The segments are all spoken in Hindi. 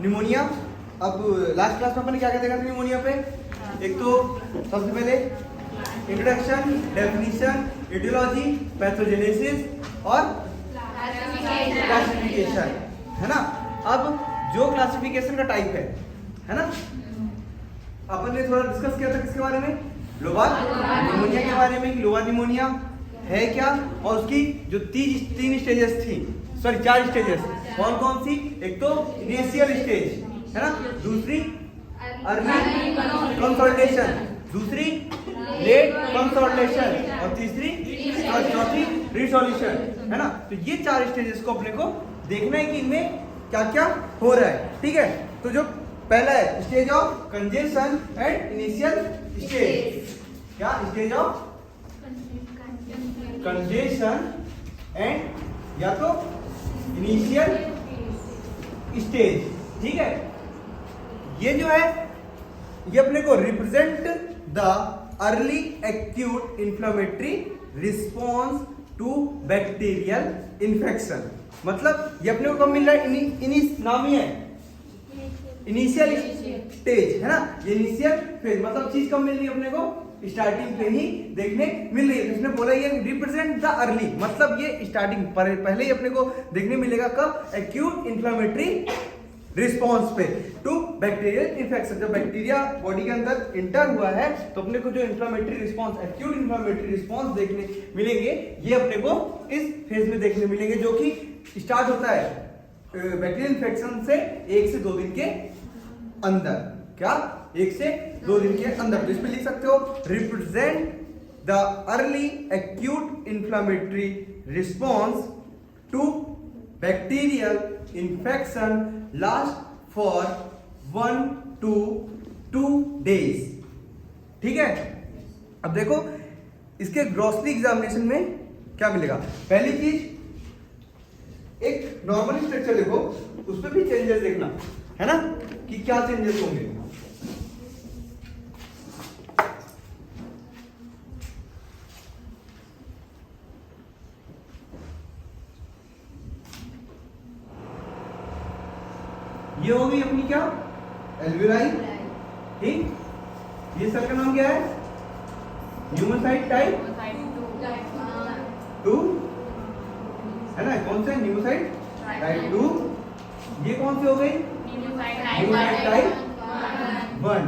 निमोनिया। अब लास्ट क्लास में अपन ने क्या क्या देखा था निमोनिया पे? एक तो सबसे पहले इंट्रोडक्शन, डेफिनेशन, एटियोलॉजी, पैथोजेनेसिस और क्लासिफिकेशन, है ना। अब जो क्लासिफिकेशन का टाइप है ना, अपन ने थोड़ा डिस्कस किया था किसके बारे में? लोबार निमोनिया के बारे में। लोबार निमोनिया है क्या और उसकी जो तीन स्टेजेस थी, सॉरी 4 स्टेजेस, कौन कौन सी? एक तो इनिशियल स्टेज, है ना, दूसरी अर्ली कंसोलिडेशन, दूसरी लेट कंसोलिडेशन और तीसरी और चौथी रिसोल्यूशन, है ना। तो ये 4 स्टेजेस को अपने को देखना है कि इनमें क्या क्या हो रहा है, ठीक है। तो जो पहला है stage of congestion and initial stage, क्या स्टेज ऑफ कंजेशन एंड या तो इनिशियल स्टेज, ठीक है। ये जो है ये अपने को represent the early acute inflammatory response to bacterial infection. मतलब ये अपने को कब मिल रहा है? नाम ही है इनिशियल स्टेज, है ना। ये इनिशियल फेज मतलब चीज कब मिल रही है अपने को? स्टार्टिंग पे ही देखने मिल रही है। इसने बोला ये रिप्रेजेंट द अर्ली, मतलब ये स्टार्टिंग पहले ही अपने को देखने मिलेगा कब? एक्यूट इंफ्लेमेटरी रिस्पॉन्स पे टू बैक्टीरियल इन्फेक्शन। जब बैक्टीरिया बॉडी के अंदर इंटर हुआ है तो अपने को जो inflammatory response, acute inflammatory response देखने मिलेंगे, ये अपने को इस फेज में देखने मिलेंगे, जो कि स्टार्ट होता है बैक्टीरियल इन्फेक्शन से 1 से 2 दिन के अंदर। क्या? 1 से 2 दिन के अंदर। तो इस पे लिख सकते हो represent the early acute inflammatory response to bacterial infection last for 1 to 2 days, ठीक है। अब देखो इसके ग्रॉसरी एग्जामिनेशन में क्या मिलेगा। पहली चीज एक नॉर्मल स्ट्रक्चर देखो, उसमें भी चेंजेस देखना, है ना, कि क्या चेंजेस होंगे। ये होगी अपनी क्या? एल्वियोलाई, ठीक। ये सेल का नाम क्या है? न्यूमोसाइट टाइप 2, है ना। कौन से? Pneumocyte type 2। ये कौन सी हो गई? न्यूमोसाइट टाइप 1,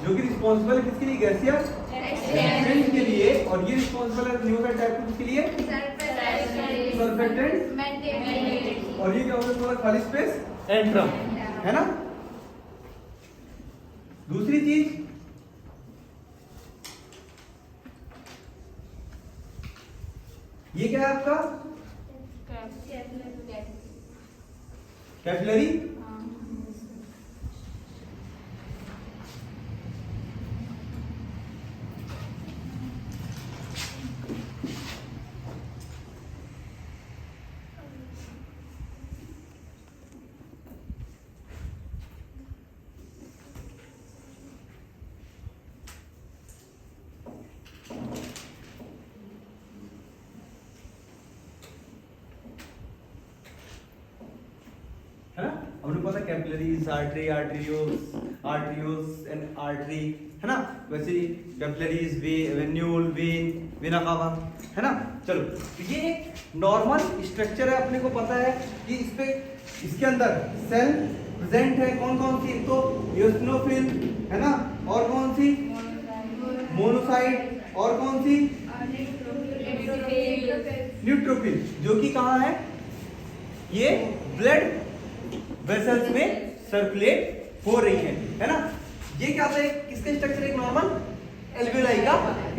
जो कि रिस्पॉन्सिबल है किसके लिए? गैसियस एक्सचेंज के लिए। और ये रिस्पॉन्सिबल है न्यूमोसाइट टाइप 2 किसके लिए? सरफेक्टेंट। और ये क्या होगा? थोड़ा खाली स्पेस एंट्रम, है ना। दूसरी चीज ये क्या है आपका? कैपिलरी। हमने पता कैपिलरीज, आर्टरी, आर्टरियोस एंड आर्टरी, है ना। वैसे capillaries, venule, when, vena cava, है ना। चलो, तो ये एक नॉर्मल स्ट्रक्चर है, अपने को पता है कि इस पे इसके अंदर सेल प्रेजेंट है। कौन कौन सी? तो इओसिनोफिल, है ना, और कौन सी? मोनोसाइट, और कौन सी? न्यूट्रोफिल, जो कि कहाँ है? ये ब्लड वेसल्स में सर्कुलेट हो रही है ना। ये क्या है? किसका स्ट्रक्चर? एक नॉर्मल एल्वियोलाई का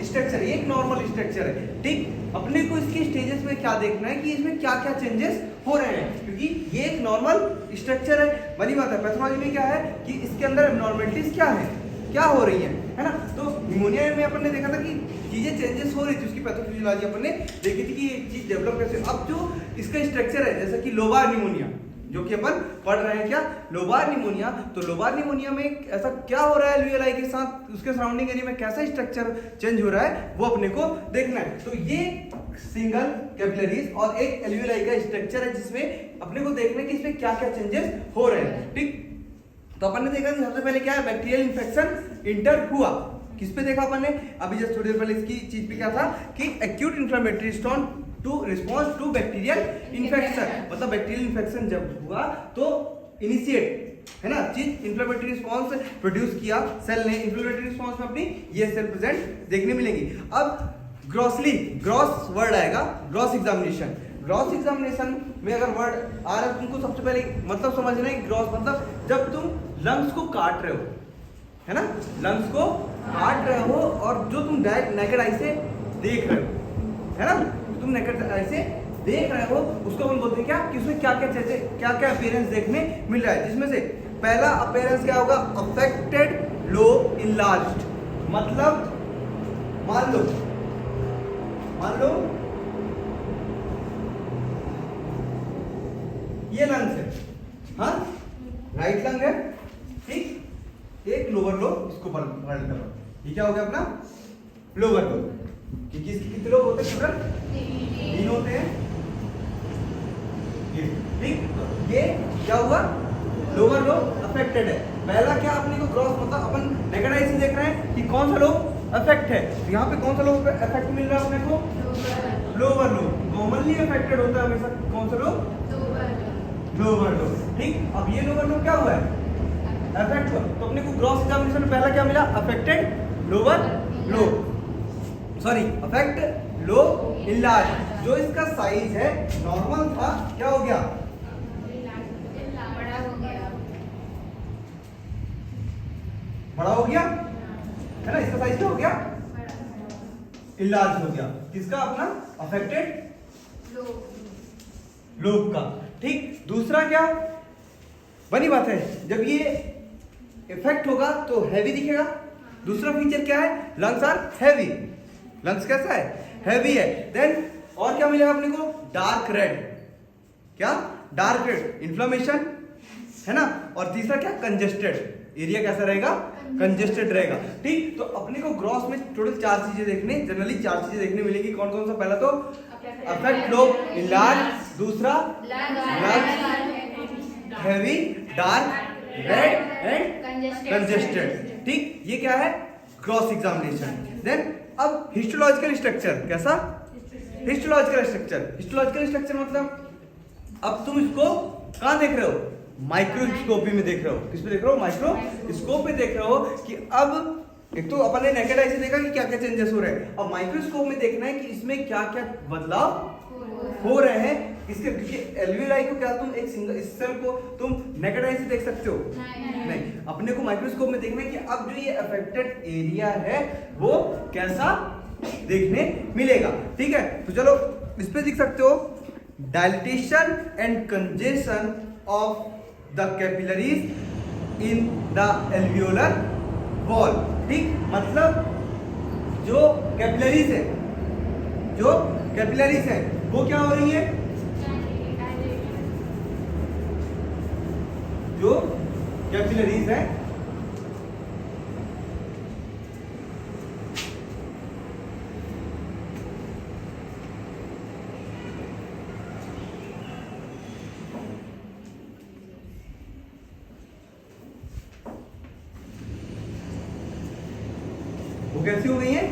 स्ट्रक्चर, एक नॉर्मल स्ट्रक्चर है, ठीक। अपने को इसके स्टेजेस में क्या देखना है कि इसमें क्या क्या चेंजेस हो रहे हैं, क्योंकि ये एक नॉर्मल स्ट्रक्चर है। बड़ी बात है, पैथोलॉजी में क्या है कि इसके अंदर एब्नॉर्मलिटीज क्या है, क्या हो रही है ना। तो निमोनिया में अपन ने देखा था कि चीजें चेंजेस हो रही थी, उसकी पैथोफिजियोलॉजी अपन ने देखी थी कि ये चीज डेवलप कैसे। अब जो इसका स्ट्रक्चर है, जैसे कि लोबार निमोनिया जो कि अपन पढ़ रहे हैं, क्या? Lobar pneumonia. तो लोबार निमोनिया में ऐसा क्या हो रहा है एल्वियोलाई के साथ, उसके सराउंडिंग एरिया में कैसा स्ट्रक्चर चेंज हो रहा है, वो अपने को देखना है। तो ये सिंगल कैपिलरीज और एक एल्वियोलाई का स्ट्रक्चर है, जिसमें अपने को देखना है कि इसमें क्या क्या चेंजेस हो रहे हैं, ठीक। तो अपन ने देखा कि सबसे पहले क्या है, बैक्टीरियल इन्फेक्शन इंटर हुआ। किस पे देखा अपन ने अभी जस्ट थोड़ी देर पहले, इसकी चीज पे क्या था कि acute inflammatory response to bacterial infection, मतलब बैक्टीरियल इन्फेक्शन जब हुआ तो इनिशिएट है ना चीज इन्फ्लेमेटरी रिस्पॉन्स प्रोड्यूस किया सेल ने। इन्फ्लेमेटरी रिस्पॉन्स में अपनी ये सेल प्रेजेंट देखने मिलेंगी। अब ग्रॉस वर्ड आएगा, ग्रॉस एग्जामिनेशन। ग्रॉस एग्जामिनेशन में अगर वर्ड आ रहा है तुमको सबसे पहले मतलब समझना है। ग्रॉस मतलब जब तुम लंग्स को काट रहे हो, है ना, लंग्स को काट रहे हो और जो तुम डायरेक्ट नेकेड आई से देख रहे हो, है ना, तुम नेकेड आई से देख रहे हो, उसको हम बोलते हैं क्या कि उसमें क्या क्या अपीयरेंस देखने मिल रहा है। जिसमें से पहला अपीयरेंस क्या होगा, अफेक्टेड लोब इनलार्ज्ड। मतलब मान लो ये लंग्स है, हाँ, राइट लंग है, ठीक, एक लोअर लोब इसको वर्ल्ड करो, ये क्या हो गया अपना लोअर लोब। कितने लोग होते हैं टोटल, 3 होते हैं, ठीक। तो ये क्या हुआ, लोअर लोब अफेक्टेड है। पहला क्या अपने को ग्रॉस मतलब अपन नेकेड आई से देख रहे हैं कि कौन सा लोब अफेक्ट है। तो यहाँ पे कौन सा लोब अफेक्ट मिल रहा है अपने को, लोअर लोब। कॉमनली अफेक्टेड होता है हमेशा कौन सा लोब, लोअर लोब, ठीक। अब ये लोअर लोब क्या हुआ है, अफेक्ट हुआ। तो अपने को ग्रॉस एग्जामिनेशन में पहला क्या मिला, affected lower lobe, sorry affect lobe enlarge. जो इसका साइज है नॉर्मल था, क्या हो गया, बड़ा हो गया, है ना, इसका साइज क्या हो गया, इनलार्ज हो गया। किसका, अपना अफेक्टेड लोब का, ठीक। दूसरा क्या, बनी बात है, जब ये इफेक्ट होगा तो हैवी दिखेगा। दूसरा फीचर क्या है, लंग्स आर हैवी। लंग्स कैसा है, हैवी है। देन और क्या मिलेगा अपने को, डार्क रेड, क्या, डार्क रेड, इन्फ्लेमेशन, है ना। और तीसरा क्या, कंजेस्टेड, एरिया कैसा रहेगा, कंजेस्टेड रहेगा, ठीक। तो अपने को ग्रॉस में टोटल 4 चीजें देखने, जनरली 4 चीजें देखने मिलेगी। कौन कौन सा, पहला तो अफेक्ट लोब इनलार्ज, दूसरा heavy, dark red and congested, ठीक। ये क्या है, ग्रॉस एग्जामिनेशन। देन अब हिस्टोलॉजिकल स्ट्रक्चर, कैसा, हिस्टोलॉजिकल स्ट्रक्चर मतलब अब तुम इसको कहां देख रहे हो, माइक्रोस्कोपी में देख रहे हो। किस पे देख रहे हो, माइक्रोस्कोप पे देख रहे हो कि अब एक तो अपन ने नेकेड आई से देखा कि क्या क्या चेंजेस हो रहे हैं। अब माइक्रोस्कोप में देखना है कि इसमें क्या क्या बदलाव हो रहे हैं इसके। एल्वियोलाई को क्या तुम एक सिंगल इस सेल को तुम नेकेड आई से देख सकते हो, नहीं। अपने को माइक्रोस्कोप में देखना है कि अब जो ये अफेक्टेड एरिया है वो कैसा देखने मिलेगा, ठीक है। तो चलो इस पे देख सकते हो, dilatation and congestion of the capillaries in the alveolar wall, ठीक। मतलब जो कैपिलरीज है वो क्या हो रही है, जो कैपिलरीज है वो कैसी हो गई है,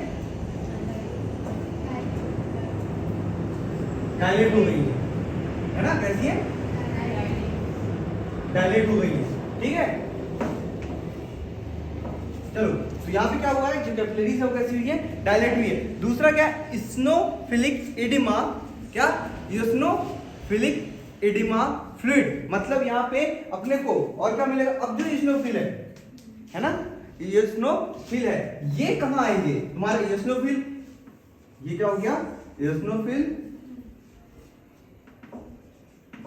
डायलेट हो गई है ना, कैसी है, डायलेट हो गई है, ठीक है। चलो तो यहाँ पे क्या हुआ है, जो कैपिलरीज है वो कैसी हुई है, डायलेट हुई है। दूसरा क्या, इस्नोफिलिक एडिमा, क्या, इस्नोफिलिक एडिमा फ्लूइड। मतलब यहाँ पे अपने को और क्या मिलेगा, अब जो इस्नोफिल है ना, इस्नोफिल है, ये कहाँ आएंगे तुम्हारे इस्नोफिल, ये क्या हो गया, इस्नोफिल,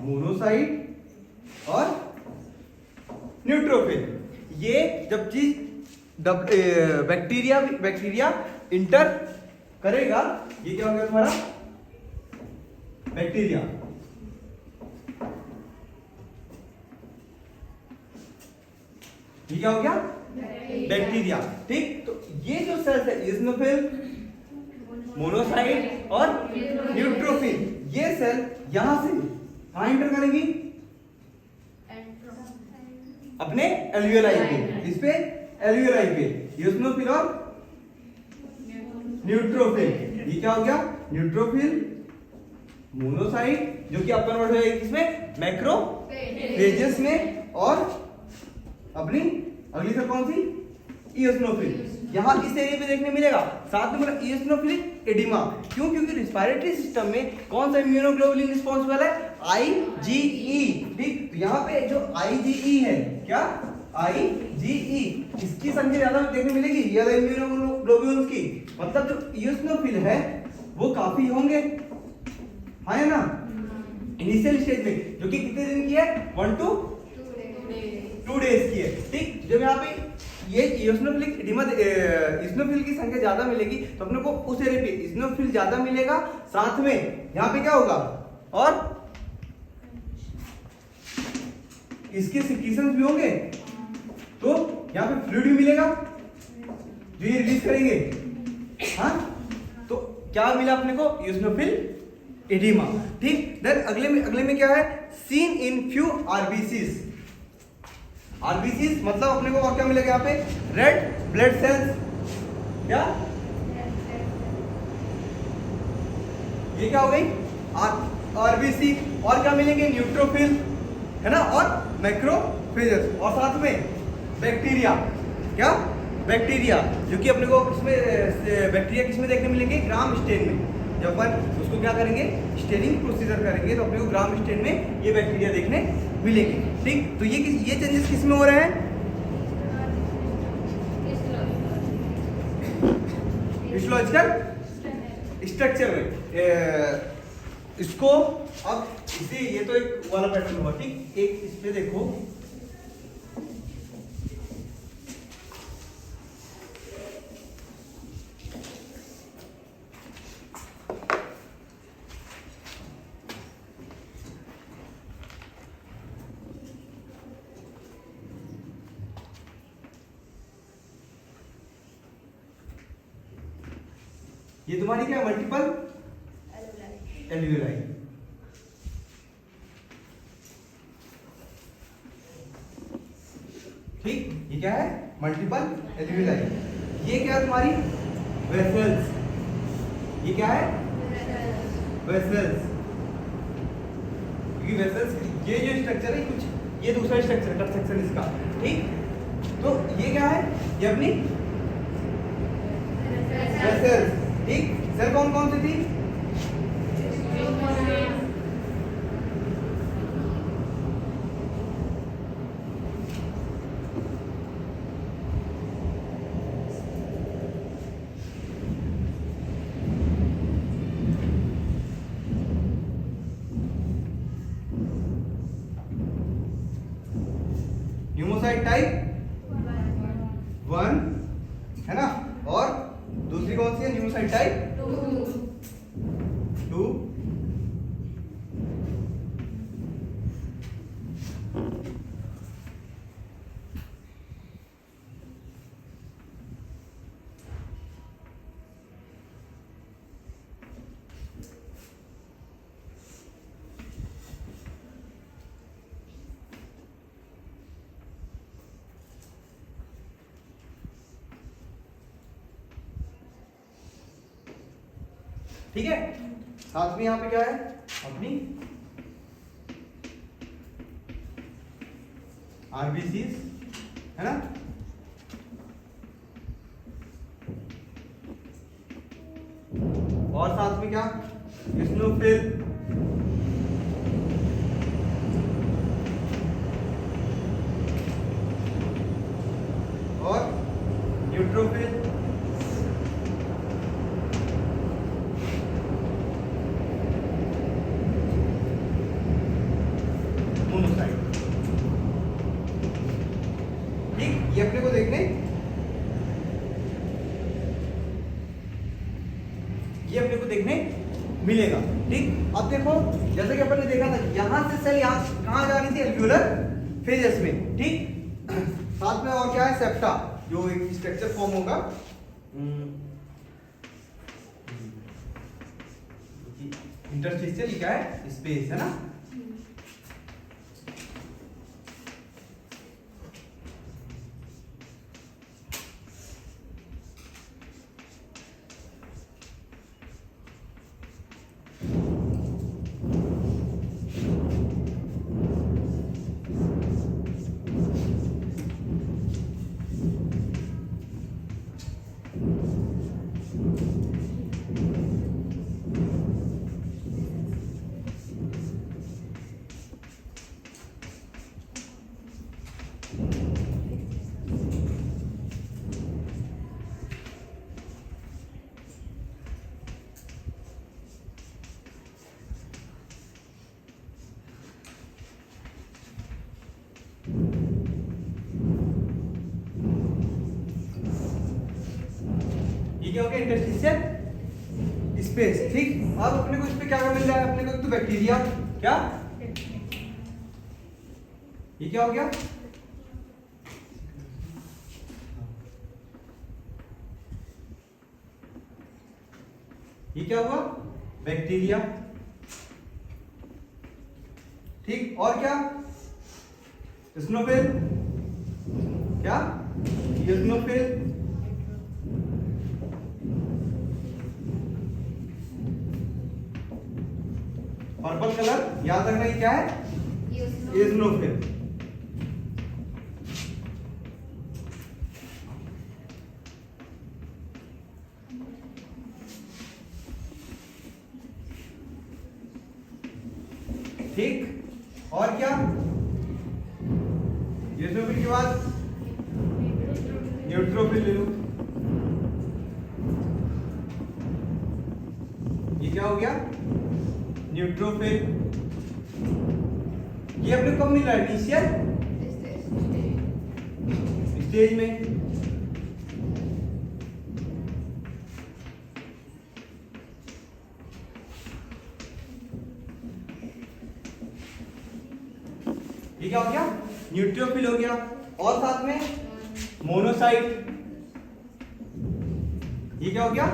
मोनोसाइट और न्यूट्रोफिल। ये जब चीज बैक्टीरिया इंटर करेगा, ये क्या हो गया तुम्हारा, बैक्टीरिया, ये क्या हो गया, बैक्टीरिया, ठीक। तो ये जो सेल्स है, इस्नोफिल, मोनोसाइट और न्यूट्रोफिल, ये सेल यहां से कहां इंटर करेंगी, अपने एल्वियोलाई पे, इस पे एल्वियोलाई पे इयोसिनोफिल और न्यूट्रोफिल। ये क्या हो गया? न्यूट्रोफिल, मोनोसाइट जो कि अपर वर्ड है किसमें? मैक्रोफेजेस में, और अपनी अगली सब कौन सी? इयोसिनोफिल। यहाँ इस एरिया पे देखने मिलेगा। साथ में बोला इयोसिनोफिलिक एडिमा। क्यों? क्योंकि रिस्पायरेटरी सिस्टम में कौन सा इम्यूनोग्लोबुलिन रिस्पॉन्सिबल है? IgE। ठीक, तो यहाँ पे जो IgE है, क्या? IgE, इसकी संख्या ज्यादा देखने मिलेगी ये इम्यूनोग्लोबुलिन की। मतलब जो इयोसिनोफिल है वो काफी होंगे, है ना, इनिशियल स्टेज में, जो कि कितने दिन की है? 1 to 2 डेज की है। ठीक, जब यहाँ पे ये इयोसिनोफिलिक एडिमा इयोसिनोफिल की संख्या ज्यादा मिलेगी तो अपने को उस एरिया पे इयोसिनोफिल ज्यादा मिलेगा। साथ में यहाँ पे क्या होगा? और इसके सिक्रीशंस भी होंगे, तो यहाँ पे फ्लूइड भी मिलेगा जो ये रिलीज करेंगे। हाँ, तो क्या मिला अपने को? इयोसिनोफिल एडिमा। ठीक, देन अगले में क्या है? Seen in few RBCs. RBCs मतलब अपने को और क्या मिलेगा यहाँ पे? Red blood cells. क्या ये क्या हो गई? आरबीसी। और क्या मिलेंगे? न्यूट्रोफिल, है ना, और मैक्रोफेजेस, और साथ में बैक्टीरिया। क्या? बैक्टीरिया, जो कि अपने को किसमें बैक्टीरिया किसमें देखने मिलेंगे? ग्राम स्टेन में। जब अपन उसको क्या करेंगे? स्टेनिंग प्रोसीजर करेंगे तो अपने को ग्राम स्टेन में ये बैक्टीरिया देखने मिलेंगे। ठीक, तो ये चेंजेस किस में हो रहे हैं? हिस्टोलॉजिकल स्ट्रक्चर में। इसको अब इसे, ये तो एक वाला पैटर्न हुआ। ठीक, एक इस पे देखो, ये तुम्हारी क्या? Multiple alveoli. ठीक, ये क्या है? Multiple alveoli. ये क्या तुम्हारी? वेसल्स। ये क्या है? वेसल्स। क्योंकि वेसल्स ये जो स्ट्रक्चर है कुछ ये दूसरा स्ट्रक्चर कंस्ट्रक्शन इसका। ठीक, तो ये क्या है? ये अपनी वेसल्स। ठीक, सेल कौन कौन सी थी? न्यूमोसाइट टाइप 1, है ना, और दूसरी कौन सी है? Pneumocyte type 2। ठीक है, साथ में यहाँ पे क्या है? अपनी आरबीसीज, है ना, और साथ में क्या? इयोसिनोफिल, और न्यूट्रोफिल, मोनोसाइट। ठीक, ये अपने को देखने मिलेगा। ठीक, अब देखो जैसे कि अपन ने देखा था यहां से सेल यहां कहां जा रही थी? एल्वियोलर फेजेस में। ठीक, साथ में और क्या है? सेप्टा, जो एक स्ट्रक्चर फॉर्म होगा। इंटरस्टिशियल क्या है? स्पेस, है ना। ये क्या हो गया, इंटरस्टिशियल स्पेस। ठीक, अब अपने को इस पे क्या मिल रहा है, अपने को तो बैक्टीरिया, क्या ये क्या हो गया, ये क्या हुआ, बैक्टीरिया। ठीक, और क्या, स्नोफिल, क्या स्नोफिल, पर्पल कलर याद रखना, ये क्या है, स्नोफिल। ठीक, और क्या, यूट्रोफिल के बाद न्यूट्रोफिल ले लो, ये क्या हो गया, न्यूट्रोफिल। ये अपने कब मिला, इनिशियल स्टेज में। ये क्या हो गया, न्यूट्रोफिल हो गया। और साथ में मोनोसाइट, ये क्या हो गया,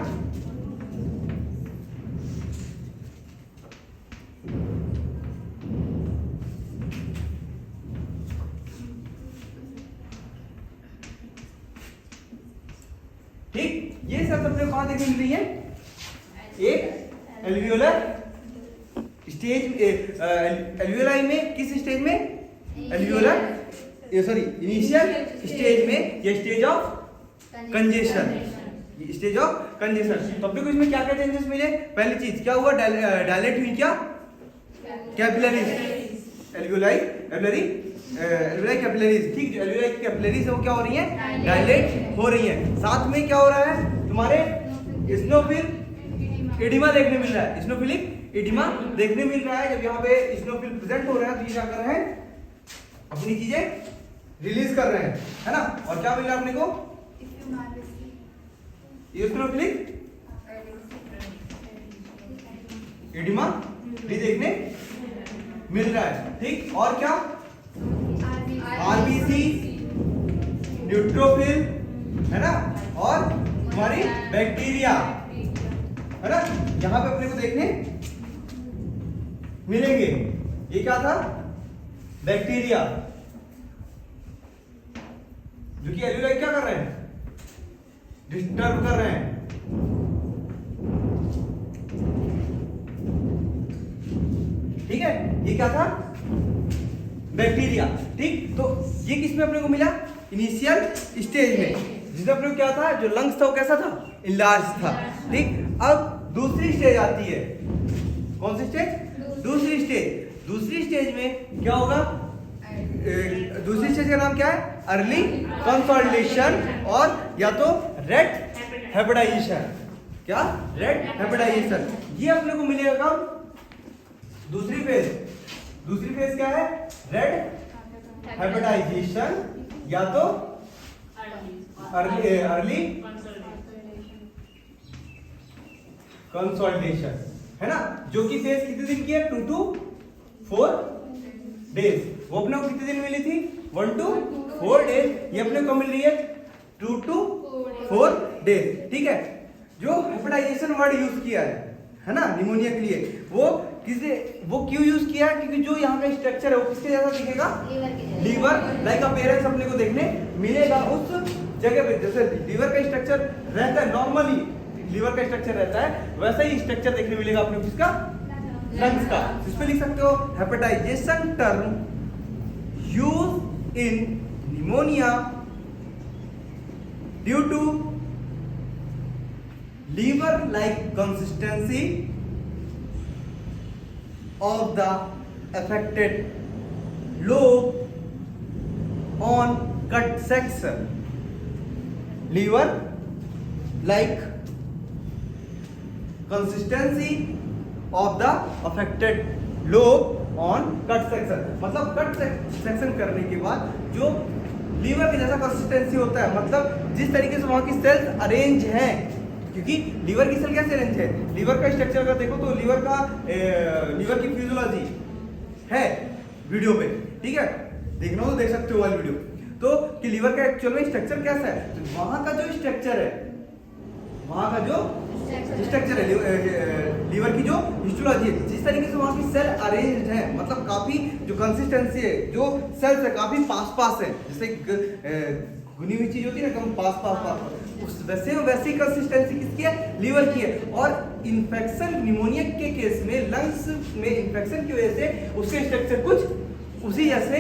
ठीक। ये सब अपने कहां देखने मिल रही है, एक एल्वियोलर स्टेज, एल्वियोलाई में, किस स्टेज में, एल्वियोलर, ये सॉरी इनिशियल स्टेज में, ये stage of congestion, stage of congestion. तो अपने को इसमें क्या क्या चेंजेस मिले, पहली चीज क्या हुआ, डायलेट हुई क्या, capillaries, alveoli alveoli alveoli capillaries. ठीक, जो एल्वियोलाई कैपिलरीज है वो क्या हो रही है, डायलेट हो रही है। साथ में क्या हो रहा है, तुम्हारे स्नोफिल एडिमा देखने मिल रहा है, स्नोफिलिक एडिमा देखने मिल रहा है। जब यहाँ पे स्नोफिल प्रेजेंट हो रहा है तो ये क्या कर रहे हैं, अपनी चीजें रिलीज कर रहे हैं, है ना। और क्या मिल रहा है अपने को, स्नोफिलिक एडिमा भी देखने मिल रहा है। ठीक, और क्या, आरबीसी, न्यूट्रोफिल, है ना, और हमारी बैक्टीरिया, है ना, यहां पे अपने को देखने मिलेंगे। ये क्या था, बैक्टीरिया, जो कि एल्वियोलाई क्या कर रहे हैं, डिस्टर्ब कर रहे हैं। ठीक है, ये क्या था, बैक्टीरिया। ठीक, तो ये किस में अपने को मिला, इनिशियल स्टेज में, जिसमें अपने को क्या था, जो लंग्स था वो कैसा था, इनलार्ज था। ठीक, अब दूसरी स्टेज आती है, कौन सी स्टेज, दूसरी स्टेज। दूसरी स्टेज में क्या होगा, दूसरी स्टेज का नाम क्या है, अर्ली कंसोलिडेशन, और या तो रेड हेपेटाइजेशन। क्या, रेड हेपेटाइजेशन। ये अपने को मिलेगा कब, दूसरी फेज। दूसरी फेज क्या है, रेड हेपेटाइजेशन, या तो अर्ली कंसोलिडेशन, है ना, जो कि फेज कितने दिन की है, 2 to 4 डेज। वो अपने को कितने दिन मिली थी, 1 to 4 डेज। ये अपने को मिल रही है 2 to 4 डेज। ठीक है, जो हेपेटाइजेशन वर्ड यूज किया है ना, निमोनिया के लिए, वो क्यों यूज किया है, क्योंकि जो यहाँ पे स्ट्रक्चर है वो किसके जैसा दिखेगा, लीवर लाइक अपीयरेंस अपने को देखने मिलेगा उस जगह पे। जैसे लीवर का स्ट्रक्चर रहता है, नॉर्मली लीवर का स्ट्रक्चर रहता है, वैसा ही स्ट्रक्चर देखने मिलेगा अपने को किसका, लंग्स का। इस पे लिख सकते हो, hepatization term use in pneumonia due to liver like consistency of the affected lobe on cut section. Liver like consistency of the affected lobe on cut section. मतलब कट सेक्शन करने के बाद जो लीवर के जैसा कंसिस्टेंसी होता है, मतलब जिस तरीके से वहां की सेल्स अरेंज हैं, क्योंकि लीवर की सेल कैसे अरेंज है, लीवर का स्ट्रक्चर अगर देखो तो लीवर की फिजियोलॉजी है वीडियो पे, ठीक है, देखना हो तो देख सकते हो वाली वीडियो। तो कि लीवर का एक्चुअल में स्ट्रक्चर कैसा है, तो वहां का जो स्ट्रक्चर है, वहां का जो स्ट्रक्चर है लीवर की जो हिस्टोलॉजी है, जिस तरीके से वहां की सेल अरेंज्ड है, मतलब काफी जो कंसिस्टेंसी है, जो सेल्स है काफी पास पास है, जैसे गुनी हुई चीज होती है ना, कम पास पास उस वैसी कंसिस्टेंसी किसकी है, लीवर की है। और इन्फेक्शन निमोनिया के केस में लंग्स में इन्फेक्शन की वजह से उसके स्ट्रक्चर कुछ उसी जैसे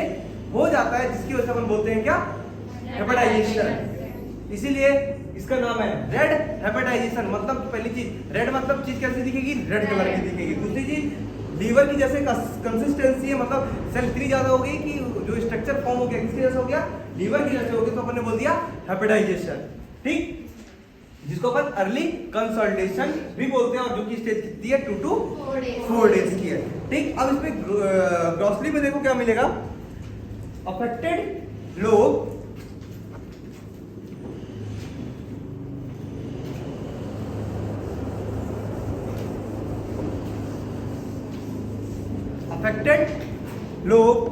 हो जाता है, जिसकी वजह से अपन बोलते हैं क्या, हेपेटाइजेशन। इसीलिए इसका नाम है रेड हेपेटाइजेशन। मतलब पहली चीज रेड, मतलब चीज कैसी दिखेगी, रेड कलर की दिखेगी। दूसरी चीज लीवर की जैसे कंसिस्टेंसी है, मतलब सेल इतनी ज्यादा हो गई कि जो स्ट्रक्चर फॉर्म हो गया किसकी जैसे हो गया, लीवर की जैसे हो गया, तो अपन ने बोल दिया हेपेटाइजेशन, ठीक, जिसको अपन अर्ली कंसल्टेशन भी बोलते हैं, और जो की स्टेज कितनी है 2 to 4 डेज की है, ठीक। अब इसमें ग्रॉसली में देखो क्या मिलेगा, affected lobe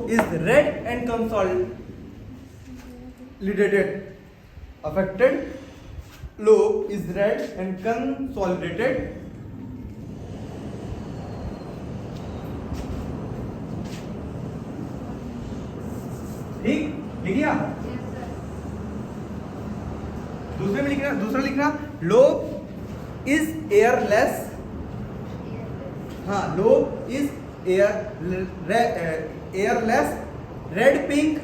is red and consolidated. Affected lobe is red and consolidated. ठीक, लिख लिया। दूसरा लिखना लोब इज एयरलेस। हाँ, lobe is airless, red pink,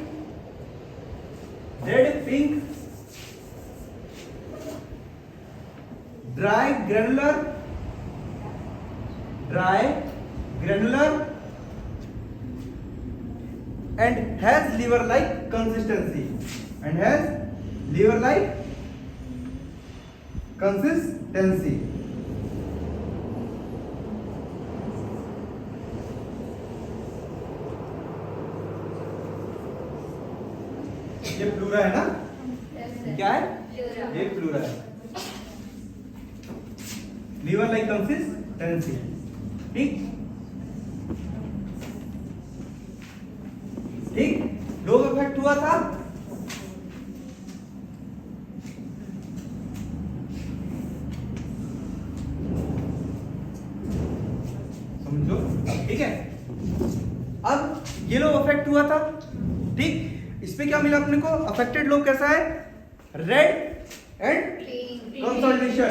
dry granular and has liver like consistency, ये प्लूरा है ना, क्या है, ये प्लूरा है, लीवर लाइक कंसिस्टेंसी, ठीक, लोब इफेक्ट हुआ था, समझो, ठीक है। अब ये लोब इफेक्ट हुआ था, ठीक, इस पे क्या मिला अपने को, अफेक्टेड लोब कैसा है, रेड एंड कंसोलिडेशन,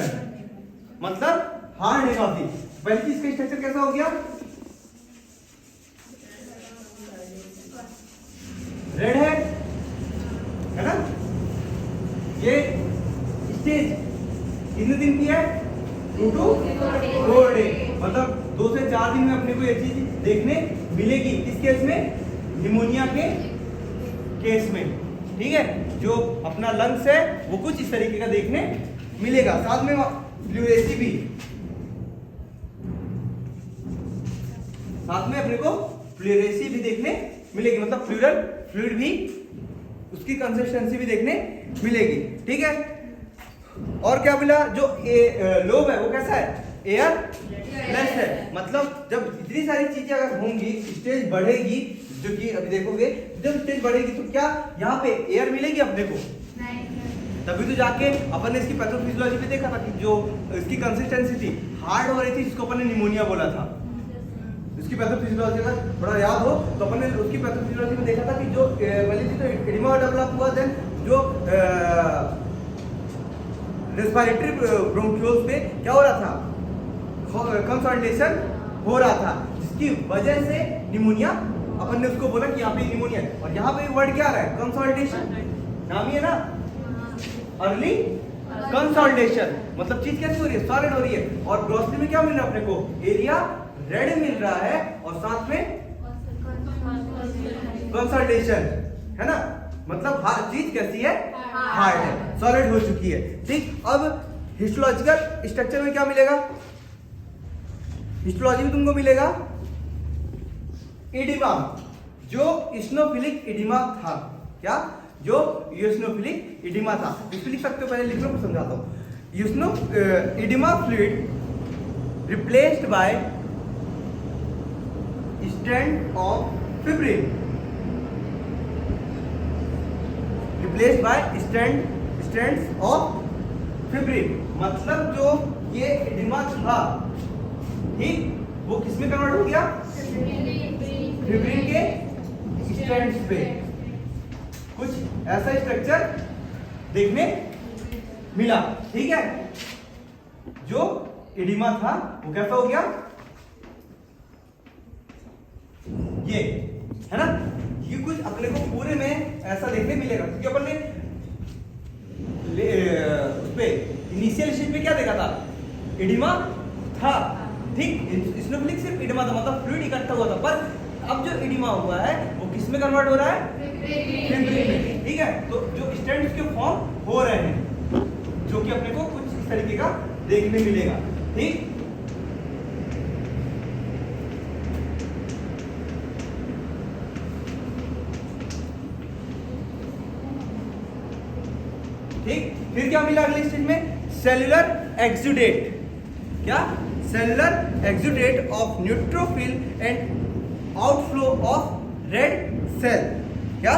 मतलब हार्ड है काफी। पहली चीज का स्ट्रक्चर कैसा हो गया, रेड है ना। ये स्टेज कितने दिन की है, 2 to 4 डे, मतलब 2 से 4 दिन में अपने को ये चीज देखने मिलेगी। किस केस में, निमोनिया के केस में, ठीक है। जो अपना लंग्स है वो कुछ इस तरीके का देखने मिलेगा। साथ में प्लूरेसी भी, साथ में अपने को प्लूरेसी भी देखने मिलेगी, मतलब प्लूरल फ्लूइड भी, उसकी कंसिस्टेंसी भी देखने मिलेगी, ठीक है। और क्या मिला, जो लोब है वो कैसा है, एयरलेस है, मतलब जब इतनी सारी चीजें अगर होंगी, स्टेज बढ़ेगी, जो कि अभी देखोगे जब स्टेज बढ़ेगी तो क्या यहाँ पे एयर मिलेगी अपने को, तभी तो जाके अपन ने इसकी पैथोफिजियोलॉजी में देखा था कि जो इसकी कंसिस्टेंसी थी हार्ड हो रही थी, जिसको अपन ने निमोनिया बोला था। इसकी पैथोफिजियोलॉजी अगर थोड़ा याद हो तो अपन ने उसकी पैथोफिजियोलॉजी में देखा था कि जो पहले थी तो एडिमा डेवलप हुआ, देन जो रेस्पिरेटरी ब्रोंकियोल्स पे क्या हो रहा था, कंसोलिडेशन हो रहा था, जिसकी वजह से निमोनिया, अपन ने उसको बोला कि यहाँ पे निमोनिया है। और यहाँ पे वर्ड क्या आ रहा है, कंसोलिडेशन, नाम ही है ना, अर्ली कंसोलिडेशन, मतलब चीज कैसी हो रही है, सॉलिड हो रही है। और ग्रॉसरी में क्या मिल रहा है अपने को, एरिया रेड मिल रहा है और साथ में कंसोलिडेशन, है ना, मतलब हर चीज कैसी है, हार्ड है, सॉलिड हो चुकी है, ठीक। अब हिस्टोलॉजिकल स्ट्रक्चर में क्या मिलेगा, हिस्टोलॉजी में तुमको मिलेगा एडिमा, जो इस्नोफिलिक एडिमा था, क्या, जो यूएसनोफिलिक एडिमा था। इसको लिख सकते हो, पहले लिख लो, समझाता हूं। edema fluid replaced by strand of fibrin, replaced by strands of fibrin। मतलब जो ये एडिमा था, ठीक, वो किसमें कन्वर्ट हो गया? फिब्रिन के स्ट्रैंड्स पे। कुछ ऐसा स्ट्रक्चर देखने मिला, ठीक है। जो एडिमा था वो कैसा हो गया? ये है ना, ये कुछ अपने को पूरे में ऐसा देखने मिलेगा, क्योंकि अपन ने उस पे इनिशियल स्टेज में क्या देखा था? एडिमा था, ठीक। स्नोफ्लिक सिर्फ एडिमा था, मतलब फ्लूइड इकट्ठा हुआ था, पर अब जो एडिमा हुआ है वो किस में कन्वर्ट हो रहा है? फिब्रिन में, ठीक है। तो जो स्ट्रैंड्स के फॉर्म हो रहे हैं, जो कि अपने को कुछ इस तरीके का देखने मिलेगा, ठीक। ठीक, फिर क्या मिला अगले स्टेज में? Cellular exudate. क्या? Cellular exudate of neutrophil and outflow of red cell. क्या?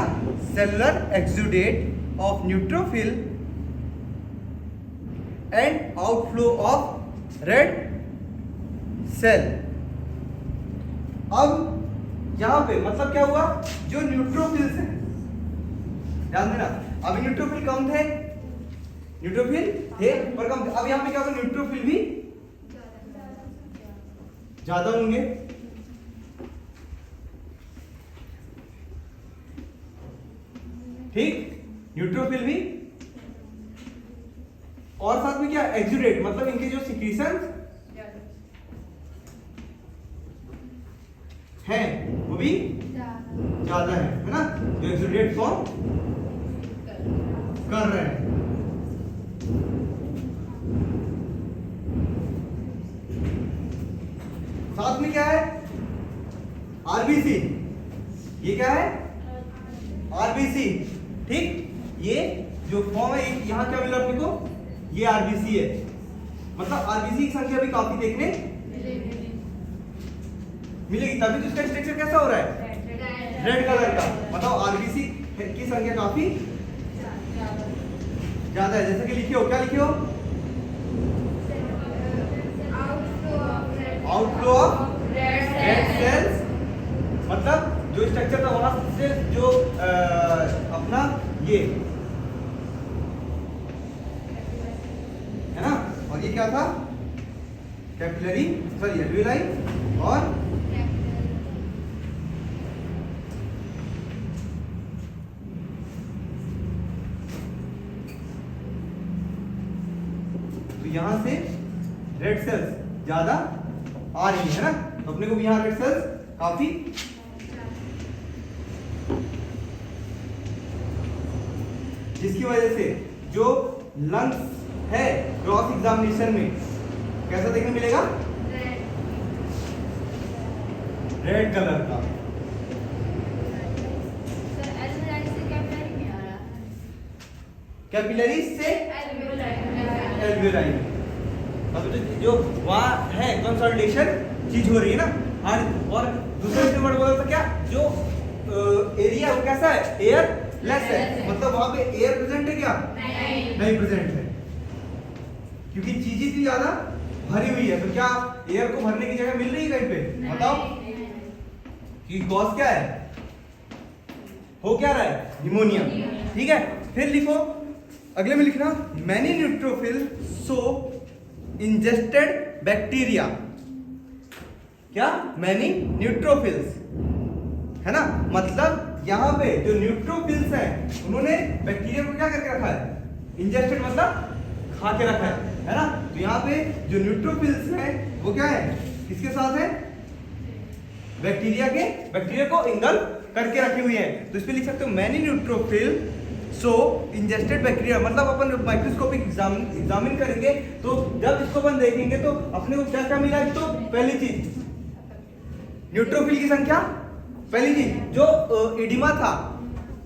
Cellular exudate of neutrophil and outflow of red cell. अब यहां पे मतलब क्या हुआ? जो न्यूट्रोफिल्स हैं, ध्यान देना, अभी न्यूट्रोफिल कम थे, न्यूट्रोफिल थे पर कम थे। अब यहां पे क्या होगा? न्यूट्रोफिल भी ज्यादा होंगे, ठीक, न्यूट्रोफिल भी, और साथ में क्या? एक्सुडेट, मतलब इनके जो सिक्रीशंस हैं वो भी ज्यादा है ना, जो एक्सुडेट फॉर्म कर रहे हैं। साथ में क्या है? आरबीसी। ये क्या है? आरबीसी, ठीक। ये जो फॉर्म है, यहां क्या मिला अपने को? ये आरबीसी है, मतलब आरबीसी की संख्या भी काफी देखने मिलेगी, तभी तो इसका स्ट्रक्चर कैसा हो रहा है? रेड कलर का, मतलब आरबीसी की संख्या काफी ज्यादा है। जैसे कि लिखे हो, क्या लिखे हो? आउटफ्लो ऑफ रेड सेल्स, मतलब जो स्ट्रक्चर था वहां से जो अपना ये है ना, और ये क्या था? कैपिलरी, सॉरी एल्वियोलाई और तो यहां से रेड सेल्स ज्यादा आ रही है ना, तो अपने को भी यहां रेड सेल्स काफी जिसकी वजह से जो लंग्स है क्रॉस एग्जामिनेशन में कैसा देखने मिलेगा? रेड कलर का। कैपिलरी से एल्वियोलाई, मतलब जो वहां है कंसोलिडेशन चीज हो रही है ना। और दूसरे से वर्ड बोला था क्या? जो एरिया वो कैसा है? एयर लेस है, मतलब वहां पे एयर प्रेजेंट है क्या? नहीं प्रेजेंट है, क्योंकि चीजें इतनी ज्यादा भरी हुई है। तो क्या एयर को भरने की जगह मिल रही है कहीं पे? बताओ कि कॉज क्या है? हो क्या रहा है? निमोनिया, ठीक है। फिर लिखो, अगले में लिखना, मैनी न्यूट्रोफिल सो इंजेस्टेड बैक्टीरिया। क्या? मैनी न्यूट्रोफिल्स, है ना, मतलब यहां पे जो न्यूट्रोफिल्स हैं उन्होंने बैक्टीरिया को क्या करके रखा है? इंजेस्टेड मतलब खा के रखा है ना। तो यहाँ पे जो न्यूट्रोफिल्स हैं वो क्या है? किसके साथ है? बैक्टीरिया को इंगल करके रखी हुई है। तो इस पे लिख सकते हो मैनी न्यूट्रोफिल सो इंजेस्टेड बैक्टीरिया, मतलब अपन माइक्रोस्कोपिक एग्जामिन करेंगे तो जब इसको अपन देखेंगे तो अपने को क्या क्या मिला? तो पहली चीज न्यूट्रोफिल की संख्या, पहली चीज जो एडिमा था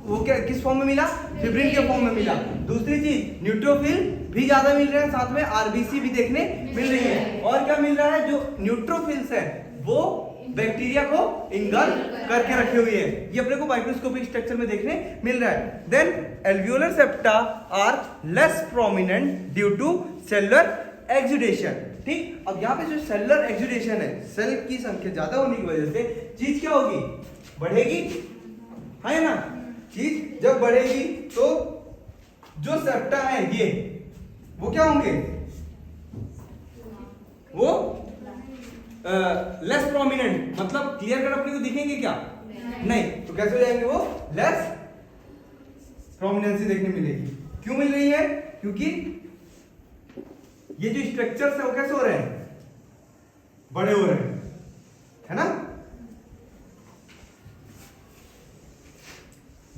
वो क्या किस फॉर्म में मिला, फिब्रिन के फॉर्म में मिला। दूसरी चीज न्यूट्रोफिल भी ज्यादा मिल रहे हैं, साथ में आरबीसी भी देखने मिल रही है। और क्या मिल रहा है, जो न्यूट्रोफिल्स है वो बैक्टीरिया को इंगल्फ करके रखे हुए हैं, ये अपने को माइक्रोस्कोपिक स्ट्रक्चर में देखने मिल रहा है। Then alveolar septa are less prominent due to cellular exudation. ठीक, अब यहाँ पे जो सेलुलर एक्सुडेशन है, सेल की संख्या ज्यादा होने की वजह से चीज क्या होगी, बढ़ेगी, है ना। चीज जब बढ़ेगी तो जो सेप्टा है ये वो क्या होंगे, वो लेस प्रोमिनेंट, मतलब क्लियर कट अपने को दिखेंगे क्या, नहीं। तो कैसे हो जाएंगे वो, लेस प्रोमिनेंसी देखने मिलेगी। क्यों मिल रही है, क्योंकि ये जो स्ट्रक्चर्स है वो कैसे हो रहे हैं, बड़े हो रहे हैं, है ना।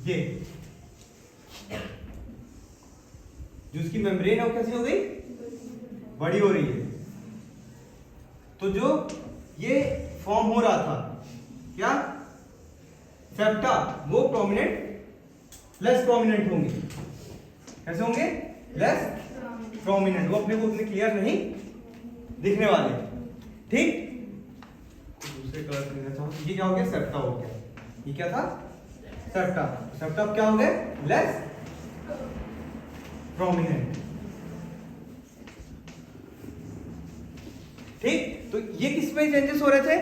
ये जो उसकी मेम्ब्रेन है वो कैसी हो गई, बड़ी हो रही है। तो जो ये फॉर्म हो रहा था क्या, सेप्टा, वो प्रोमिनेंट, लेस प्रोमिनेंट होंगे। कैसे होंगे, लेस प्रोमिनेंट, वो अपने को उतने क्लियर नहीं दिखने वाले। ठीक, दूसरे कलर से लिखना चाहूँ, ये क्या हो गया, सेप्टा हो गया। ये क्या था, सेप्टा। सेप्टा क्या हो गए, लेस प्रोमिनेंट। ठीक, तो ये किस में चेंजेस हो रहे थे,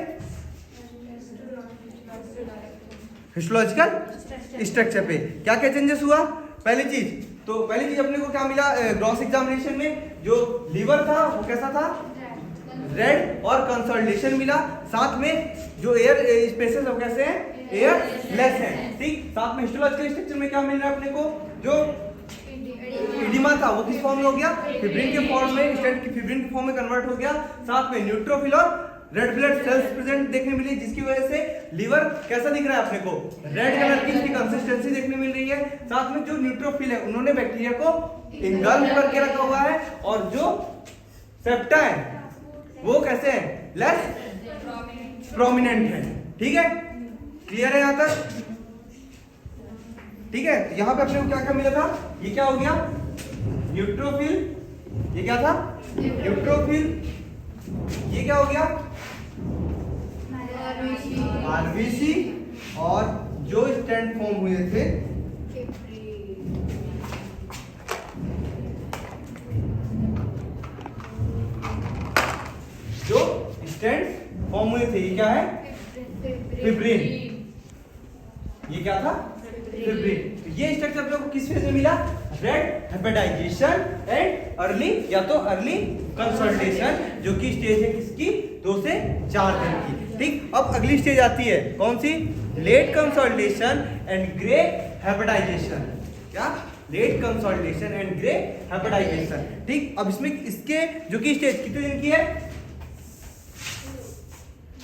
हिस्टोलॉजिकल स्ट्रक्चर पे। क्या क्या चेंजेस हुआ, पहली चीज अपने को क्या मिला, ग्रॉस एग्जामिनेशन में जो लीवर था वो कैसा था, रेड, और कंसोलिडेशन मिला। साथ में जो एयर स्पेसेस वो कैसे हैं, एयर लेस हैं। ठीक, साथ में हिस्टोलॉजिकल स्ट्रक्चर में क्या मिल रहा है अपने को, जो इडिमा था वो किस फॉर्म में हो गया, फिब्रिन के फॉर्म में, स्टेट की फिब्रिन के फॉर्म में कन्वर्ट हो गया। साथ में न्यूट्रोफिल और रेड ब्लड सेल्स प्रेजेंट देखने मिली, जिसकी वजह से लीवर कैसा दिख रहा है अपने को, रेड कलर की इसकी कंसिस्टेंसी देखने मिल रही है। साथ में जो न्यूट्रोफिल है उन्होंने बैक्टीरिया को इंगल्फ करके रखा हुआ है, और जो सेप्टा है वो कैसे है, लेस प्रोमिनेंट है। ठीक है, क्लियर है यहां तक। ठीक है, यहां पे अपने को क्या क्या मिला था, ये क्या हो गया, न्यूट्रोफिल, ये क्या था, न्यूट्रोफिल, ये क्या हो गया, आरबीसी, और जो स्टैंड फॉर्म हुए थे ये क्या है, फिब्रिन। ये क्या था, फिब्रिन। तो ये स्ट्रक्चर अपने को किस फेज में मिला, रेड हेपेटाइजेशन एंड अर्ली, या तो अर्ली कंसोलिडेशन, जो कि स्टेज है किसकी, 2 से 4 दिन की। ठीक, अब अगली स्टेज आती है कौन सी, late consolidation and grey hepatization. क्या, late consolidation and grey hepatization. ठीक, अब इसमें इसके जो कि स्टेज कितने दिन की है,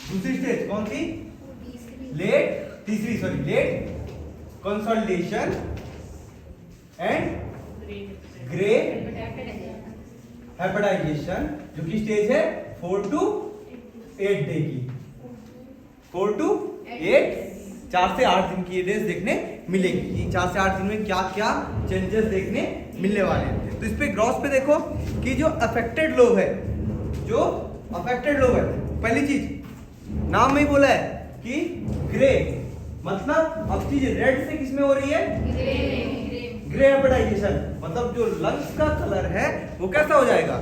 दूसरी स्टेज कौन सी, late consolidation and grey hepatization, जो कि स्टेज है 4 to 8 डे की, 4 to 8, 4 से 8 दिन की ये डेज देखने मिलेगी। 4 से 8 दिन में क्या क्या चेंजेस देखने मिलने वाले हैं। तो इस पे ग्रॉस पे देखो कि जो अफेक्टेड लोग है, पहली चीज नाम में ही बोला है कि ग्रे, मतलब अब चीज रेड से किसमें हो रही है, ग्रे हेपेटाइजेशन, मतलब जो लंग्स का कलर है वो कैसा हो जाएगा,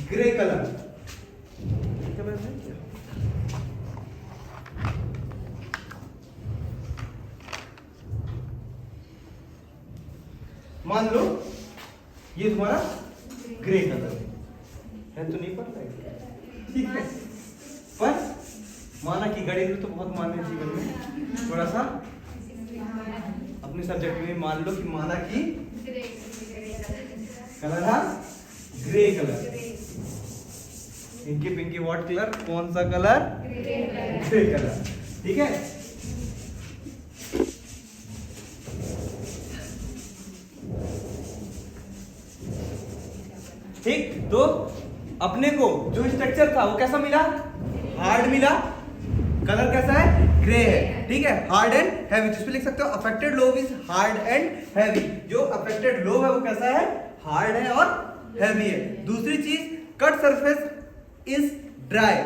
ग्रे कलर। मान लो ये तुम्हारा ग्रे कलर है, तो नहीं पड़ रहा है, ठीक है। पर माना कि गणित में तो बहुत माने जीवन में, थोड़ा सा अपने सब्जेक्ट में मान लो कि माना कि कलर था grey colour, inky pinky what colour, कौन सा कलर, ग्रे कलर। ठीक है, ठीक, तो अपने को जो स्ट्रक्चर था वो कैसा मिला, हार्ड मिला, कलर कैसा है, ग्रे है। ठीक है, हार्ड एंड हैवी। जिस पे लिख सकते हो affected lobe is hard and heavy. जो अफेक्टेड लोब है वो कैसा है, हार्ड है और हैवी है। दूसरी चीज कट सरफेस इज ड्राई,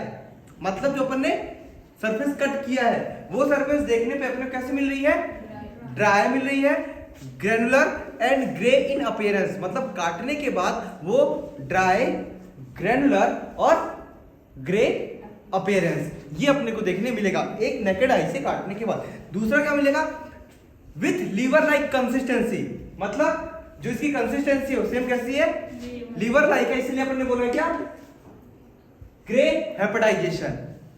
मतलब जो अपन ने सरफेस कट किया है वो सरफेस देखने पे अपने कैसे मिल रही है, ड्राई मिल रही है। Granular and grey in appearance, मतलब काटने के बाद वो ड्राई, ग्रेनुलर और ग्रे अपीयरेंस ये अपने को देखने मिलेगा एक नेकेड आई से काटने के बाद। दूसरा क्या मिलेगा, विथ लीवर लाइक कंसिस्टेंसी, मतलब जो इसकी कंसिस्टेंसी है सेम कैसी है, लीवर लाइक है, इसलिए अपन ने बोला क्या, ग्रे हेपेटाइजेशन।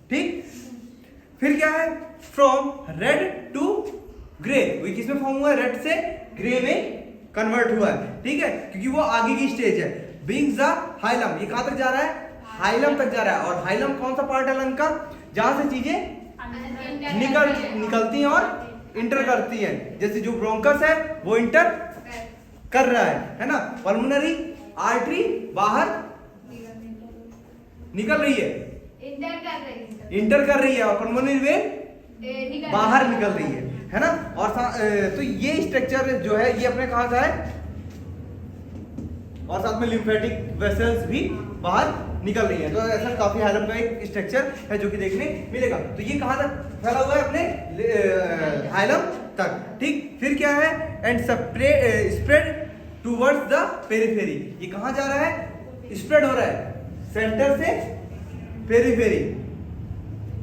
ठीक, फिर क्या है, फ्रॉम रेड टू ग्रे, वो किसमें फॉर्म हुआ है, रेड से ग्रे में कन्वर्ट हुआ है। ठीक है, क्योंकि वो आगे की स्टेज है। बीइंग द हाइलम, ये कहां तक जा रहा है, हाइलम तक जा रहा है। और हाइलम कौन सा पार्ट है लंग का, जहां से चीजें निकलती हैं और इंटर करती हैं। जैसे जो ब्रोंकस है वो इंटर कर रहा है ना। पल्मोनरी आर्टरी बाहर निकल रही है, इंटर कर रही है, और पल्मोनरी वेन बाहर निकल रही है ना। और तो ये स्ट्रक्चर जो है ये अपने कहां का है, और साथ में लिम्फेटिक वेसल्स भी बाहर निकल रही है। तो ऐसा काफी हाइलम का एक स्ट्रक्चर है जो कि देखने मिलेगा। तो ये कहां तक फैला हुआ है, अपने हाइलम तक। ठीक, फिर क्या है, and spread towards the periphery, ये कहां जा रहा है, स्प्रेड हो रहा है सेंटर से पेरिफेरी,